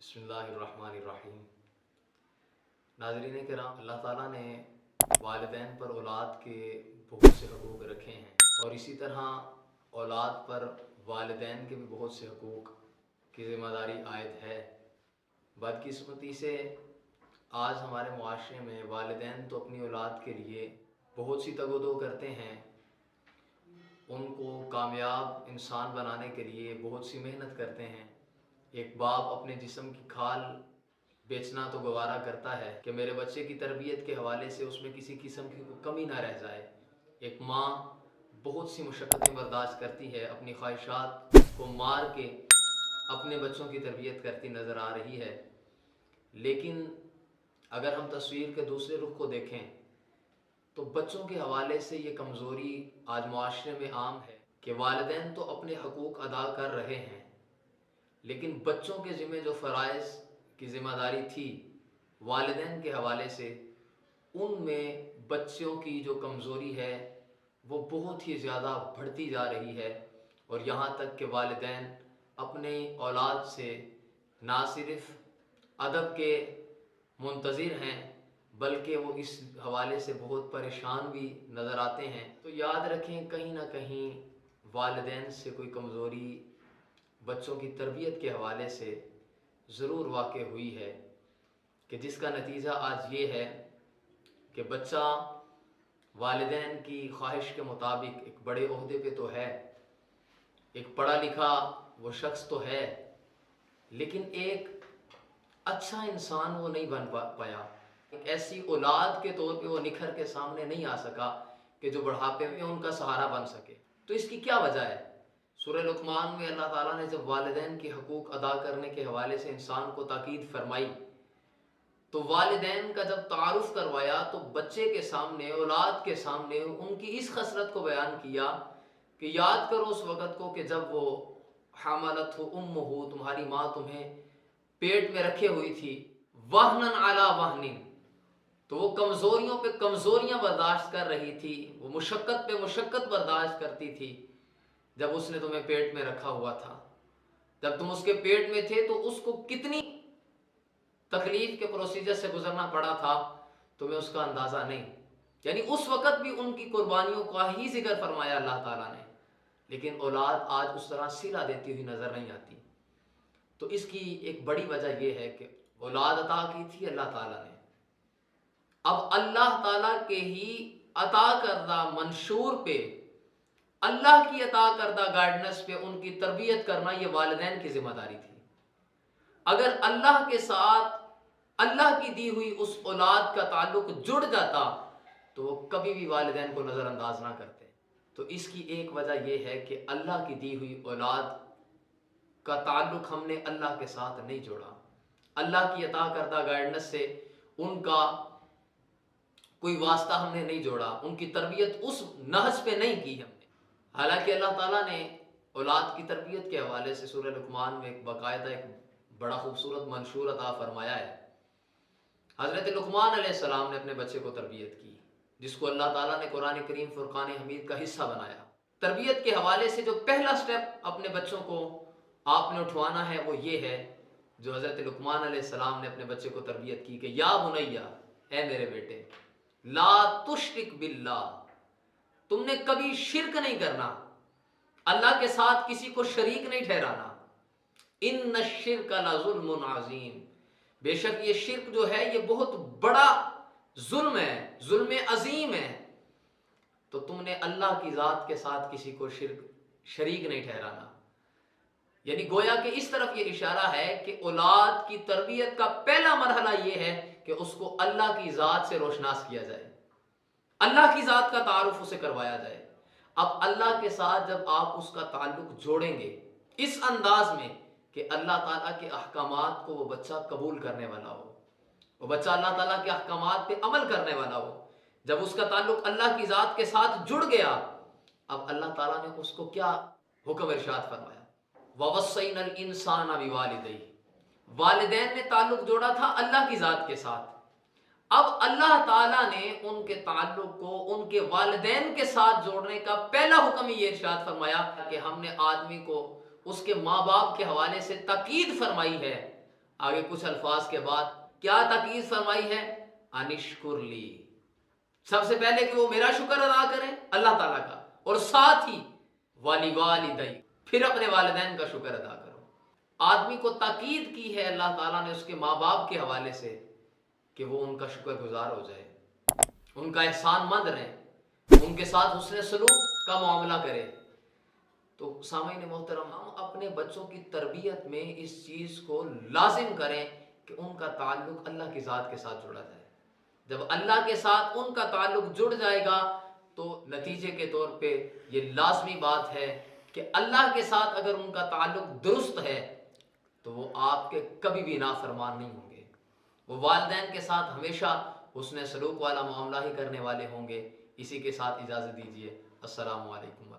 बिस्मिल्लाहिर्रहमानिर्रहीम। नाज़रीन किराम, अल्लाह ताला ने वालिदैन पर औलाद के बहुत से हकूक़ रखे हैं और इसी तरह औलाद पर वालिदैन के भी बहुत से हकूक़ की ज़िम्मेदारी आयद है। बदकिस्मती से आज हमारे मुआशरे में वालिदैन तो अपनी औलाद के लिए बहुत सी तगोदो करते हैं, उनको कामयाब इंसान बनाने के लिए बहुत सी मेहनत करते हैं। एक बाप अपने जिस्म की खाल बेचना तो गवारा करता है कि मेरे बच्चे की तरबियत के हवाले से उसमें किसी किस्म की कमी ना रह जाए। एक माँ बहुत सी मुशक्क़तें बर्दाश्त करती है, अपनी ख्वाहिशात को मार के अपने बच्चों की तरबियत करती नज़र आ रही है। लेकिन अगर हम तस्वीर के दूसरे रुख को देखें तो बच्चों के हवाले से ये कमज़ोरी आज मुआशरे में आम है कि वालिदैन तो अपने हकूक़ अदा कर रहे हैं, लेकिन बच्चों के ज़िम्मे जो फ़राइज़ की ज़िम्मेदारी थी वालिदैन के हवाले से, उनमें बच्चों की जो कमज़ोरी है वो बहुत ही ज़्यादा बढ़ती जा रही है। और यहाँ तक कि वालिदैन अपने औलाद से ना सिर्फ़ अदब के मुंतज़िर हैं बल्कि वो इस हवाले से बहुत परेशान भी नज़र आते हैं। तो याद रखें, कहीं ना कहीं वालिदैन से कोई कमज़ोरी बच्चों की तरबियत के हवाले से ज़रूर वाक़ हुई है कि जिसका नतीजा आज ये है कि बच्चा वालिदैन की ख्वाहिश के मुताबिक एक बड़े ओहदे पे तो है, एक पढ़ा लिखा वो शख्स तो है, लेकिन एक अच्छा इंसान वो नहीं बन पाया। एक ऐसी औलाद के तौर पे वो निखर के सामने नहीं आ सका कि जो बुढ़ापे में उनका सहारा बन सके। तो इसकी क्या वजह है? सूरह लुक़मान में अल्लाह ताला ने जब वालिदैन के हकूक़ अदा करने के हवाले से इंसान को ताकीद फरमाई, तो वालिदैन का जब तारुफ़ करवाया तो बच्चे के सामने, औलाद के सामने उनकी इस खसरत को बयान किया कि याद करो उस वक़्त को कि जब वो हमलतहु उम्मुहु, तुम्हारी माँ तुम्हें पेट में रखे हुई थी, वहनन अला वहनिन, तो वो कमज़ोरियों पे कमज़ोरियाँ बर्दाश्त कर रही थी, वो मुशक्क़त पे मुशक्क़त बर्दाश्त करती थी। जब उसने तुम्हें पेट में रखा हुआ था, जब तुम उसके पेट में थे तो उसको कितनी तकलीफ के प्रोसीजर से गुजरना पड़ा था, तुम्हें उसका अंदाज़ा नहीं। यानी उस वक़्त भी उनकी कुर्बानियों का ही जिक्र फरमाया अल्लाह ताला ने, लेकिन औलाद आज उस तरह सिला देती हुई नज़र नहीं आती। तो इसकी एक बड़ी वजह यह है कि औलाद अता की थी अल्लाह ताला ने, अब अल्लाह ताला के ही अता करदा मंशूर पे, अल्लाह की अता करदा गाइडेंस पे उनकी तरबियत करना ये वालिदैन की जिम्मेदारी थी। अगर अल्लाह के साथ अल्लाह की दी हुई उस औलाद का ताल्लुक जुड़ जाता तो वो कभी भी वालिदैन को नज़रअंदाज ना करते। तो इसकी एक वजह यह है कि अल्लाह की दी हुई औलाद का ताल्लुक हमने अल्लाह के साथ नहीं जोड़ा, अल्लाह की अता करदा गाइडेंस से उनका कोई वास्ता हमने नहीं जोड़ा, उनकी तरबियत उस नहज पे नहीं की हमने। हालांकि अल्लाह ताला ने औलाद की तरबियत के हवाले से सूरह लुक़मान में एक बाकायदा एक बड़ा खूबसूरत मंशूर अता फरमाया है। हज़रत लुक़मान अलैहिस्सलाम ने अपने बच्चे को तरबियत की, जिसको अल्लाह ताला ने कुरान करीम फुरक़ान हमीद का हिस्सा बनाया। तरबियत के हवाले से जो पहला स्टेप अपने बच्चों को आपने उठवाना है वो ये है, जो हज़रत लुक़मान अलैहिस्सलाम ने अपने बच्चे को तरबियत की कि या बुनैया, ऐ मेरे बेटे, ला तुश्रिक बिल्लाह, तुमने कभी शिरक नहीं करना, अल्लाह के साथ किसी को शरीक नहीं ठहराना। इन्न शिर्क लज़ुल्मुन अज़ीम, बेशक ये शिर्क जो है ये बहुत बड़ा जुल्म है, जुल्म अजीम है। तो तुमने अल्लाह की ज़ात के साथ किसी को शरीक नहीं ठहराना। यानी गोया कि इस तरफ ये इशारा है कि औलाद की तरबियत का पहला मरहला ये है कि उसको अल्लाह की ज़ात से रोशनास किया जाए, अल्लाह की ज़ात का तारुफ उसे करवाया जाए। अब अल्लाह के साथ जब आप उसका ताल्लुक जोड़ेंगे इस अंदाज में कि अल्लाह ताला के अहकामात को वो बच्चा कबूल करने वाला हो, वो बच्चा अल्लाह ताला के अहकामात पे अमल करने वाला हो, जब उसका ताल्लुक अल्लाह की ज़ात के साथ जुड़ गया, अब अल्लाह ताला ने उसको क्या हुक्म इरशाद फरमाया, ववस्सैनल इंसाना बिवालिदैहि, वालिदैन ने ताल्लुक जोड़ा था अल्लाह की ज़ात के साथ। अब अल्लाह ताला ने उनके ताल्लुक को उनके वालिदैन के साथ जोड़ने का पहला हुक्म ये इरशाद फरमाया कि हमने आदमी को उसके माँ बाप के हवाले से ताकीद फरमाई है, आगे कुछ अल्फाज के बाद क्या ताकीद फरमाई है, अनिश्कुर ली, सबसे पहले कि वो मेरा शुक्र अदा करें अल्लाह ताला का, और साथ ही वाली वालिदै, फिर अपने वालिदैन का शुक्र अदा करो। आदमी को ताकीद की है अल्लाह ताला ने उसके माँ बाप के हवाले से कि वो उनका शुक्रगुजार हो जाए, उनका एहसानमंद रहे, उनके साथ हुस्न सलूक का मामला करे। तो सामईन मोहतरम, हम अपने बच्चों की तरबियत में इस चीज़ को लाजिम करें कि उनका ताल्लुक अल्लाह की ज़ात के साथ जुड़ा जाए। जब अल्लाह के साथ उनका ताल्लुक जुड़ जाएगा तो नतीजे के तौर पे ये लाजमी बात है कि अल्लाह के साथ अगर उनका ताल्लुक दुरुस्त है तो वो आपके कभी भी नाफरमान नहीं होंगे, वो वालिदैन के साथ हमेशा हुस्न सलूक वाला मामला ही करने वाले होंगे। इसी के साथ इजाज़त दीजिए। अस्सलामु अलैकुम।